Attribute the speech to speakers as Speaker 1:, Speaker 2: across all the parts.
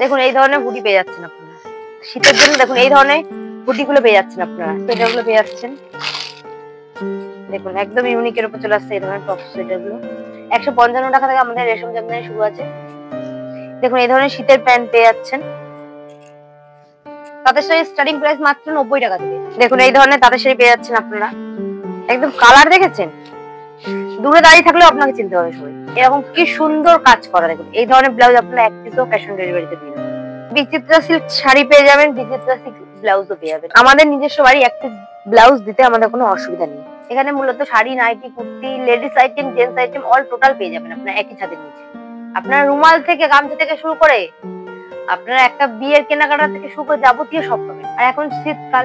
Speaker 1: দেখুন এই ধরনের হুডি পেয়ে যাচ্ছেন আপনারা শীতের জন্য। দেখুন এই ধরনের হুডি গুলো পেয়ে যাচ্ছেন আপনারা, সোয়েটার গুলো পেয়ে যাচ্ছেন। দেখুন একদম ইউনিকের উপর চলে আসছে এই ধরনের টপ সোয়েটার গুলো। 155 টাকা থেকে আমাদের রেশম জামদানি শুরু আছে। দেখুন এই ধরনের শীতের প্যান্ট পেয়ে যাচ্ছেন, তাঁতের শাড়ির স্টার্টিং প্রাইস মাত্র 90 টাকা থেকে। দেখুন এই ধরনের তাঁতের শাড়ি পেয়ে যাচ্ছেন আপনারা, একদম কালার দেখেছেন, দূরে দাঁড়িয়ে থাকলেও আপনাকে চিনতে হবে সবাই। এরকম কি সুন্দর কাজ করা। দেখুন এই ধরনের ব্লাউজ আপনারা এক পিসও ক্যাশ অন ডেলিভারিতে দিয়ে দেবেন। বিচিত্রা সিল্ক শাড়ি পেয়ে যাবেন, বিচিত্রা সিল্ক ব্লাউজও পেয়ে যাবেন। আমাদের নিজস্ব বাড়ি এক পিস ব্লাউজ দিতে আমাদের কোনো অসুবিধা নেই। এখানে মূলত sari, nighty, kurti, ladies item, gents item all total পেয়ে যাবেন আপনারা একই ছাদের নিচে। আপনার রুমাল থেকে গামছা থেকে শুরু করে আপনারা একটা বিয়ের কেনাকাটা থেকে শুরু করে যাবতীয় সব পাবেন। আর এখন শীতকাল,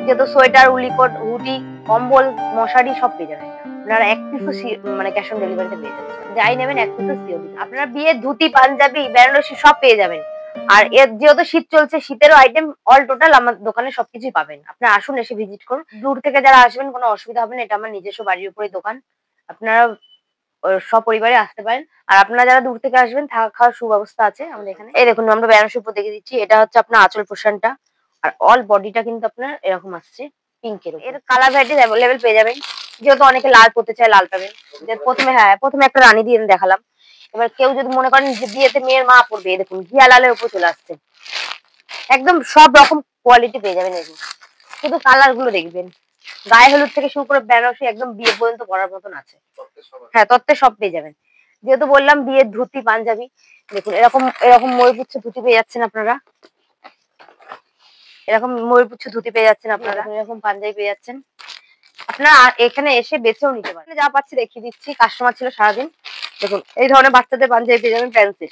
Speaker 1: যেহেতু সোয়েটার, উলিকোট, হুডি, কম্বল, মশারি সব পেয়ে যাবেন আপনারা এক পিসও মানে ক্যাশ অন ডেলিভারিতে পেয়ে যাচ্ছেন। যাই নেবেন এক পিসও সিওডি। আপনারা বিয়ের ধুতি, পাঞ্জাবি, বেনারসি সব পেয়ে যাবেন। আর এর যেহেতু শীত চলছে, শীতেরও আইটেম অল টোটাল আমার দোকানে সবকিছুই পাবেন। আপনারা আসুন, এসে ভিজিট করুন। দূর থেকে যারা আসবেন কোনো অসুবিধা হবে না, এটা আমার নিজস্ব বাড়ির উপরে দোকান। আপনারা সপরিবারে আসতে পারেন। আর আপনারা যারা দূর থেকে আসবেন, থাকা খাওয়ার সুব্যবস্থা আছে আমাদের এখানে। এই দেখুন আমরা বেনারসির উপর দেখে দিচ্ছি, এটা হচ্ছে আপনার আঁচল পোর্শনটা, আর অল বডিটা কিন্তু আপনার এরকম আসছে পিঙ্কের। এর কালার ভ্যারাইটিস অ্যাভেলেবেল পেয়ে যাবেন, যেহেতু অনেকে লাল পড়তে চায় লাল পাবেন। প্রথমে একটা রানী দিয়ে দেখালাম। এবার কেউ যদি মনে করেন যে বিয়েতে মেয়ের মা পড়বে, দেখুন ঘিয়া লালের উপর চলে আসছে, একদম সব রকম কোয়ালিটি পেয়ে যাবেন। এরকম শুধু কালার গুলো দেখবেন, গায়ে হলুদ থেকে শুরু করে বেনারসি একদম বিয়ে পর্যন্ত পরার মতন আছে। হ্যাঁ, তত্ত্বে সব পেয়ে যাবেন। যেহেতু বললাম বিয়ের ধুতি, পাঞ্জাবি, দেখুন এরকম এরকম ময়ূরপুচ্ছ ধুতি পেয়ে যাচ্ছেন আপনারা, এরকম ময়ূরপুচ্ছ ধুতি পেয়ে যাচ্ছেন আপনারা, এরকম পাঞ্জাবি পেয়ে যাচ্ছেন। আপনারা এখানে এসে বেছেও নিতে পারেন। যা পাচ্ছি দেখিয়ে দিচ্ছি, কাস্টমার ছিল সারাদিন। দেখুন এই ধরনের বাচ্চাদের পাঞ্জাবি পেয়ে যাবেন, প্যান্সি।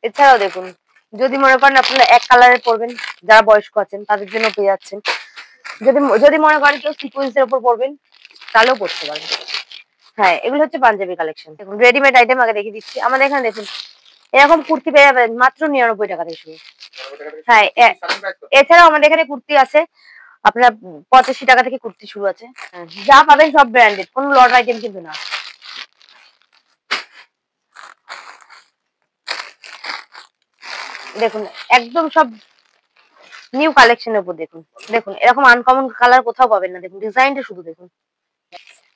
Speaker 1: এছাড়াও দেখুন, যদি মনে করেন আপনারা এক কালারের পরবেন, যারা বয়স্ক আছেন তাদের জন্য পেয়ে যাচ্ছেন। যদি মনে করেন কেউ সিকোয়েন্স এর উপর পরবেন, তাহলেও পরতে পারেন। হ্যাঁ, এগুলো হচ্ছে পাঞ্জাবি কালেকশন। দেখুন রেডিমেড আইটেম আগে দেখিয়ে দিচ্ছি। আমাদের এখানে দেখুন এরকম কুর্তি পেয়ে যাবেন মাত্র 99 টাকা থেকে শুরু। হ্যাঁ, এছাড়াও আমাদের এখানে কুর্তি আছে আপনার 85 টাকা থেকে কুর্তি শুরু আছে। যা পাবেন সব ব্র্যান্ডেড, কোনো লট আইটেম কিন্তু না। দেখুন একদম সব নিউ কালেকশনের উপর। দেখুন দেখুন এরকম আনকমন কালার কোথাও পাবেন না। দেখুন ডিজাইনটা শুধু দেখুন,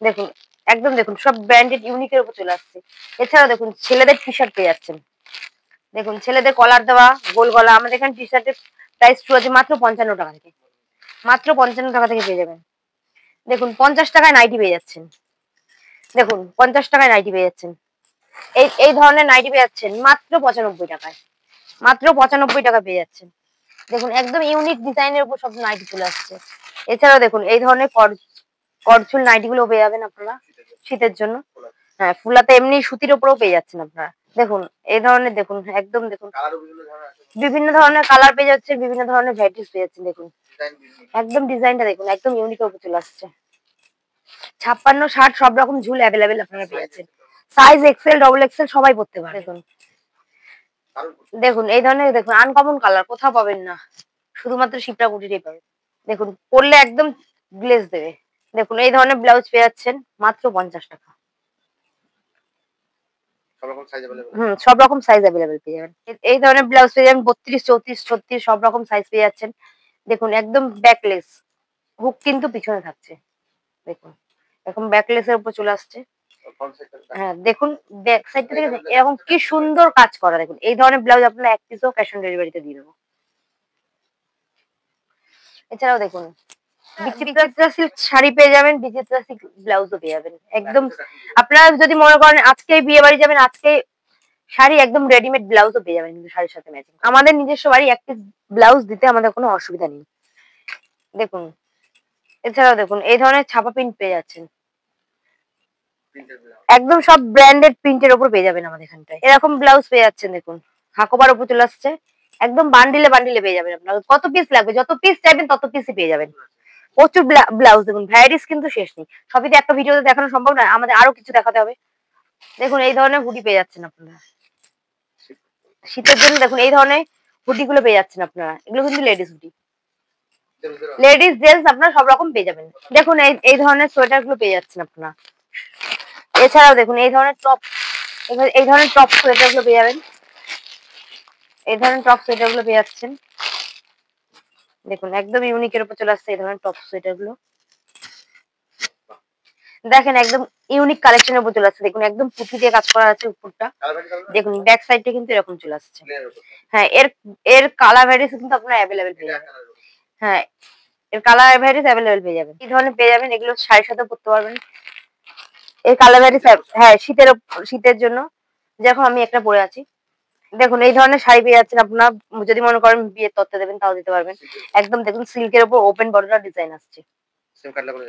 Speaker 1: দেখুন একদম দেখুন সব ব্র্যান্ডেড ইউনিকের উপর চলে আসছে। এছাড়াও দেখুন ছেলেদের টি শার্ট পেয়ে যাচ্ছেন। দেখুন ছেলেদের কলার দেওয়া গোল গলা, আমাদের এখানে টি শার্টের প্রাইস শুরু আছে মাত্র 55 টাকা থেকে। মাত্র 55 টাকা থেকে পেয়ে যাবেন। দেখুন 50 টাকায় নাইটি পেয়ে যাচ্ছেন। দেখুন 50 টাকায় নাইটি পেয়ে যাচ্ছেন। এই ধরনের নাইটি পেয়ে যাচ্ছেন মাত্র 95 টাকায়। মাত্র 95 টাকা পেয়ে যাচ্ছেন। দেখুন একদম ইউনিক ডিজাইনের উপর সব নাইটি চলে আসছে। এছাড়াও দেখুন এই ধরনের করচুল নাইটি গুলো পেয়ে যাবেন আপনারা শীতের জন্য। হ্যাঁ, ফুলাতে এমনি সুতির উপরেও পেয়ে যাচ্ছেন আপনারা। দেখুন এই ধরনের, দেখুন একদম দেখুন বিভিন্ন ধরনের কালার পেয়ে যাচ্ছে, বিভিন্ন ধরনের ভ্যারাইটিস পেয়ে যাচ্ছেন। দেখুন একদম ডিজাইনটা দেখুন একদম ইউনিকের উপর চলে আসছে। 56, 60 সব রকম ঝুল অ্যাভেলেবেল আপনারা পেয়ে যাচ্ছেন। সাইজ এক্সেল, ডবল এক্সেল সবাই পড়তে পারে। দেখুন দেখুন এই ধরনের, দেখুন আনকমন কালার কোথাও পাবেন না, শুধুমাত্র শিপ্রা কুটিরেই পাবেন। দেখুন পরলে একদম গ্লেজ দেবে। দেখুন এই ধরনের ব্লাউজ পেয়ে যাচ্ছেন মাত্র 50 টাকা। সব রকম সাইজ অ্যাভেলেবেল পেয়ে যাবেন। এই ধরনের ব্লাউজ পেয়ে যাবেন 32, 34, 36 সব রকম সাইজ পেয়ে যাচ্ছেন। দেখুন একদম ব্যাকলেস, হুক কিন্তু পিছনে থাকছে। দেখুন এরকম ব্যাকলেসের উপর চলে আসছে। হ্যাঁ, দেখুন ব্যাক সাইডটা থেকে এরকম কি সুন্দর কাজ করা। দেখুন এই ধরনের ব্লাউজ আপনারা এক পিসও ক্যাশ অন ডেলিভারিতে দিয়ে দেবো। এছাড়াও দেখুন বিচিত্রা সিল্ক শাড়ি পেয়ে যাবেন, বিচিত্রা সিল্ক ব্লাউজও পেয়ে যাবেন। একদম আপনারা যদি মনে করেন আজকে বিয়ে বাড়ি যাবেন, আজকে শাড়ি একদম রেডিমেড ব্লাউজও পেয়ে যাবেন কিন্তু শাড়ির সাথে ম্যাচিং। আমাদের নিজস্ব বাড়ি এক পিস ব্লাউজ দিতে আমাদের কোনো অসুবিধা নেই। দেখুন এছাড়াও দেখুন এই ধরনের ছাপা প্রিন্ট পেয়ে যাচ্ছেন, একদম সব ব্র্যান্ডেড প্রিন্টের উপর পেয়ে যাবেন আমাদের এখানটায়। এরকম ব্লাউজ পেয়ে যাচ্ছেন, দেখুন হাকোবার উপর চলে আসছে, একদম বান্ডিলে বান্ডিলে পেয়ে যাবেন। আপনার কত পিস লাগবে, যত পিস চাইবেন তত পিসই পেয়ে যাবেন। প্রচুর ব্লাউজ, দেখুন ভ্যারাইটিস কিন্তু শেষ নেই। সবই তো একটা ভিডিওতে দেখানো সম্ভব না, আমাদের আরো কিছু দেখাতে হবে। দেখুন এই ধরনের হুডি পেয়ে যাচ্ছেন আপনারা শীতের জন্য। দেখুন এই ধরনের হুডি গুলো পেয়ে যাচ্ছেন আপনারা, এগুলো কিন্তু লেডিস হুডি, লেডিস জেন্টস আপনারা সব রকম পেয়ে যাবেন। দেখুন এই ধরনের সোয়েটার গুলো পেয়ে যাচ্ছেন আপনারা। এছাড়াও দেখুন এই ধরনের টপ সোয়েটার গুলো পেয়ে যাবেন। এই ধরনের টপ সোয়েটার গুলো পেয়ে যাচ্ছেন। দেখুন একদম ইউনিকের উপর চলে আসছে এই ধরনের টপ সোয়েটার গুলো। দেখেন একদম ইউনিক কালেকশনের উপর চলে আসছে। দেখুন একদম পুঁথি দিয়ে কাজ করা আছে উপরটা। দেখুন ব্যাক সাইডটা কিন্তু এরকম চলে আসছে। হ্যাঁ, এর এর কালার ভ্যারিয়েন্স কিন্তু আপনারা অ্যাভেলেবেল পেয়ে যাবেন। হ্যাঁ, এর কালার ভ্যারিয়েন্স অ্যাভেলেবেল পেয়ে যাবেন। এই ধরনের পেয়ে যাবেন, এগুলো শাড়ির সাথে পরতে পারবেন। এর কালার ভ্যারিয়েন্স, হ্যাঁ শীতের জন্য, যেরকম আমি একটা পরে আছি। দেখুন এই ধরনের শাড়ি পেয়ে যাচ্ছেন আপনারা, যদি মনে করেন বিয়ের তত্ত্বে দেবেন তাও দিতে পারবেন। একদম দেখুন সিল্কের উপর ওপেন বর্ডার ডিজাইন আসছে।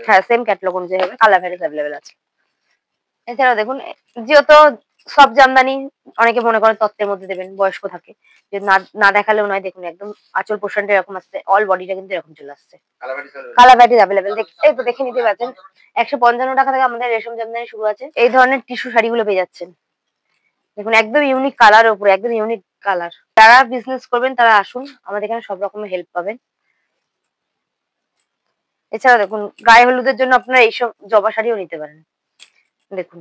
Speaker 1: হ্যাঁ, সেম ক্যাটালগ অনুযায়ী হবে, কালার ভ্যারিয়েন্স অ্যাভেলেবেল আছে। এছাড়াও দেখুন, যেহেতু সব জামদানি অনেকে মনে করেন তত্ত্বের মধ্যে দেবেন, বয়স্ক থাকে, যে না না দেখালেও নয়। দেখুন একদম আঁচল পোর্শনটা এরকম আসছে, অল বডিটা কিন্তু এরকম চলে আসছে। কালার ভ্যারাইটিস অ্যাভেলেবেল, এই তো দেখে নিতে পারছেন। 155 টাকা থেকে আমাদের রেশম জামদানি শুরু আছে। এই ধরনের টিস্যু শাড়িগুলো পেয়ে যাচ্ছেন। দেখুন একদম ইউনিক কালারের উপরে, একদম ইউনিক কালার। যারা বিজনেস করবেন তারা আসুন, আমাদের এখানে সব রকমের হেল্প পাবেন। এছাড়া দেখুন গায়ে হলুদের জন্য আপনারা এইসব জবা শাড়িও নিতে পারেন। দেখুন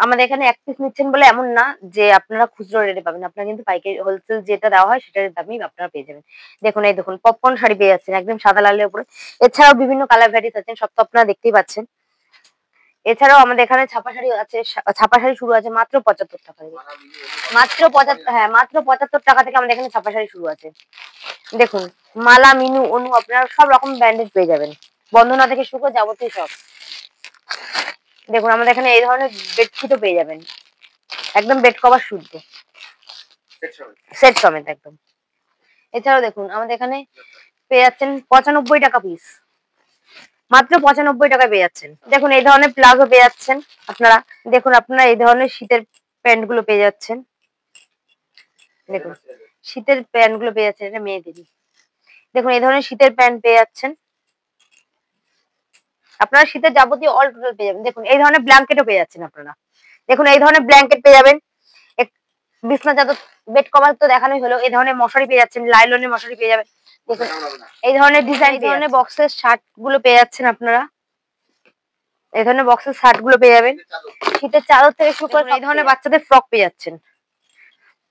Speaker 1: আমাদের এখানে এক পিস নিচ্ছেন বলে এমন না যে আপনারা খুচরো রেটে পাবেন, আপনারা কিন্তু পাইকারি হোলসেল যেটা দেওয়া হয় সেটার দামেই আপনারা পেয়ে যাবেন। দেখুন এই দেখুন পপকর্ন শাড়ি পেয়ে যাচ্ছেন একদম সাদা লালের উপরে। এছাড়াও বিভিন্ন কালার ভ্যারিয়েন্স আছে, সব তো আপনারা দেখতেই পাচ্ছেন। এছাড়াও আমাদের এখানে ছাপা শাড়ি আছে, ছাপা শাড়ি শুরু আছে মাত্র 75 টাকা থেকে। মাত্র 75, হ্যাঁ মাত্র 75 টাকা থেকে আমাদের এখানে ছাপা শাড়ি শুরু আছে। দেখুন মালা, মিনু, অনু, আপনারা সব রকম ব্র্যান্ডেড পেয়ে যাবেন, বন্ধনা থেকে শুরু করে যাবতীয় সব। দেখুন আমাদের এখানে এই ধরনের বেডশিটও পেয়ে যাবেন, একদম বেড কভার শুদ্ধ সেট সমেত একদম। এছাড়াও দেখুন আমাদের এখানে পেয়ে যাচ্ছেন 95 টাকা পিস, মাত্র 95 টাকায় পেয়ে যাচ্ছেন। দেখুন এই ধরনের প্লাজো পেয়ে যাচ্ছেন আপনারা। দেখুন আপনারা এই ধরনের শীতের প্যান্ট গুলো পেয়ে যাচ্ছেন। দেখুন শীতের প্যান্ট গুলো পেয়ে যাচ্ছেন, এটা মেয়েদেরই। দেখুন এই ধরনের শীতের প্যান্ট পেয়ে যাচ্ছেন, আপনারা শীতের যাবতীয় অল টোটাল পেয়ে যাবেন। দেখুন এই ধরনের ব্ল্যাঙ্কেটও পেয়ে যাচ্ছেন আপনারা। দেখুন এই ধরনের ব্ল্যাঙ্কেট পেয়ে যাবেন। বিছনা চাদর, বেড কভার তো দেখানোই হলো। এই ধরনের মশারি পেয়ে যাচ্ছেন, লাইলনের মশারি পেয়ে যাবেন। দেখুন এই ধরনের ডিজাইন, এই ধরনের বক্সের শার্ট গুলো পেয়ে যাচ্ছেন আপনারা। এই ধরনের বক্সের শার্ট গুলো পেয়ে যাবেন। শীতের চাদর থেকে শুরু করে এই ধরনের বাচ্চাদের ফ্রক পেয়ে যাচ্ছেন।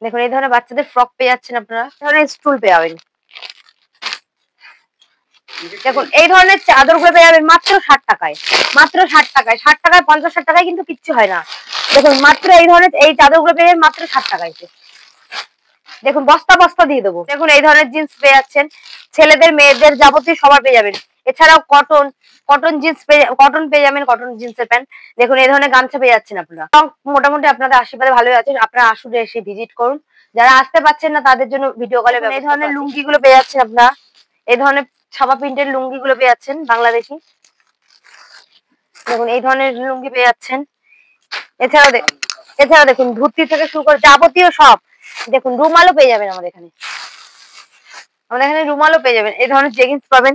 Speaker 1: দেখুন এই ধরনের বাচ্চাদের ফ্রক পেয়ে যাচ্ছেন আপনারা। এই ধরনের স্টুল পেয়ে যাবেন। দেখুন এই ধরনের চাদর গুলো পেয়ে যাবেন মাত্র 60 টাকায়, মাত্র 60 টাকায়। 60 টাকায় 50-60 টাকায় কিন্তু কিচ্ছু হয় না। দেখুন মাত্র এই ধরনের এই চাদর গুলো পেয়ে যাবেন মাত্র 60 টাকায়। দেখুন বস্তা বস্তা দিয়ে দেবো। দেখুন এই ধরনের জিন্স পেয়ে যাচ্ছেন, ছেলেদের মেয়েদের যাবতীয় সবার পেয়ে যাবেন। এছাড়াও কটন জিন্স কটন পেয়ে যাবেন, কটন জিন্সের প্যান্ট। দেখুন এই ধরনের গামছা পেয়ে যাচ্ছেন আপনারা। মোটামুটি আপনাদের আশীর্বাদে ভালোই আছে, আপনারা আসুন, এসে ভিজিট করুন। যারা আসতে পারছেন না তাদের জন্য ভিডিও কলে এই ধরনের লুঙ্গি গুলো পেয়ে যাচ্ছেন আপনারা। এই ধরনের ছাপা প্রিন্টের লুঙ্গি গুলো পেয়ে যাচ্ছেন বাংলাদেশি। দেখুন এই ধরনের লুঙ্গি পেয়ে যাচ্ছেন। এছাড়াও দেখুন ধুতি থেকে শুরু করে যাবতীয় সব। দেখুন রুমালও পেয়ে যাবেন আমাদের এখানে, আমাদের এখানে রুমালও পেয়ে যাবেন। এই ধরনের জেগিন্স পাবেন,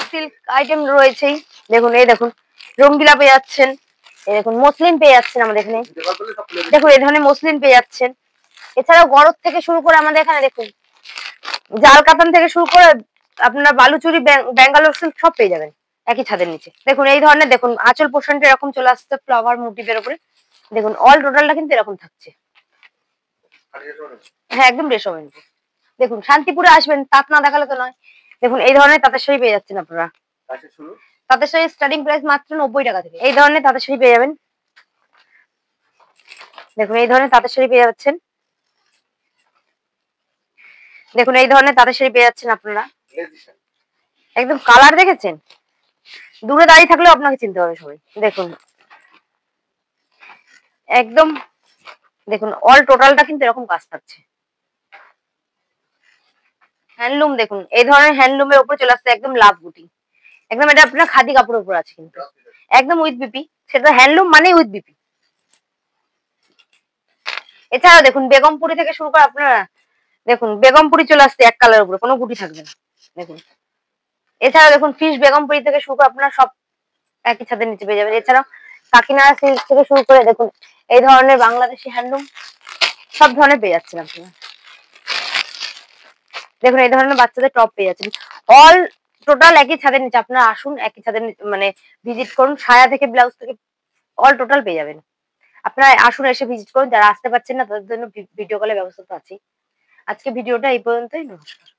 Speaker 1: সিল্ক আইটেম রয়েছেই। দেখুন এই দেখুন রঙ্গিলা পেয়ে যাচ্ছেন, এই দেখুন মসলিন পেয়ে যাচ্ছেন আমাদের এখানে। দেখুন এই ধরনের মসলিন পেয়ে যাচ্ছেন। এছাড়াও গরদ থেকে শুরু করে আমাদের এখানে দেখুন জাল কাতান থেকে শুরু করে আপনারা বালুচুরি, ব্যাঙ্গালোর সিল্ক সব পেয়ে যাবেন একই ছাদের নিচে। দেখুন এই ধরনের, দেখুন আঁচল পোর্শনটা এরকম চলে আসছে ফ্লাওয়ার মোটিভের উপরে। দেখুন অল টোটালটা কিন্তু এরকম থাকছে। হ্যাঁ একদম রেশমের। দেখুন শান্তিপুরে আসবেন, তাঁত না দেখালে তো নয়। দেখুন এই ধরনের তাঁতের শাড়ি পেয়ে যাচ্ছেন আপনারা। তাঁতের শাড়ি স্টার্টিং প্রাইস মাত্র 90 টাকা থেকে এই ধরনের তাঁতের শাড়ি পেয়ে যাবেন। দেখুন এই ধরনের তাঁতের শাড়ি পেয়ে যাচ্ছেন। দেখুন এই ধরনের তাঁতের শাড়ি পেয়ে যাচ্ছেন আপনারা। একদম কালার দেখেছেন, দূরে দাঁড়িয়ে থাকলেও আপনাকে চিনতে হবে সবাই। দেখুন একদম, দেখুন অল টোটালটা কিন্তু এরকম কাজ থাকছে। হ্যান্ডলুম, দেখুন এই ধরনের হ্যান্ডলুমের উপরে চলে আসছে একদম লাভ বুটি। একদম এটা আপনার খাদি কাপড়ের উপর আছে কিন্তু একদম উইথ বিপি, সেটা হ্যান্ডলুম মানে উইথ বিপি। এছাড়াও দেখুন বেগমপুরি থেকে শুরু করে আপনারা, দেখুন বেগমপুরি চলে আসছে এক কালারের উপরে, কোনো গুটি থাকবে না। দেখুন এছাড়াও দেখুন ফিশ বেগমপুরি থেকে শুরু করে আপনারা সব একই ছাদের নিচে পেয়ে যাবেন। এছাড়াও কাকিনাড়া সিল্ক থেকে শুরু করে দেখুন এই ধরনের বাংলাদেশি হ্যান্ডলুম সব ধরনের পেয়ে যাচ্ছেন আপনারা। দেখুন এই ধরনের বাচ্চাদের টপ পেয়ে যাচ্ছেন, অল টোটাল একই ছাদের নিচে। আপনারা আসুন, একই ছাদের মানে ভিজিট করুন, সায়া থেকে ব্লাউজ থেকে অল টোটাল পেয়ে যাবেন। আপনারা আসুন, এসে ভিজিট করুন। যারা আসতে পারছেন না তাদের জন্য ভিডিও কলের ব্যবস্থা তো আছেই। আজকে ভিডিওটা এই পর্যন্তই। নমস্কার।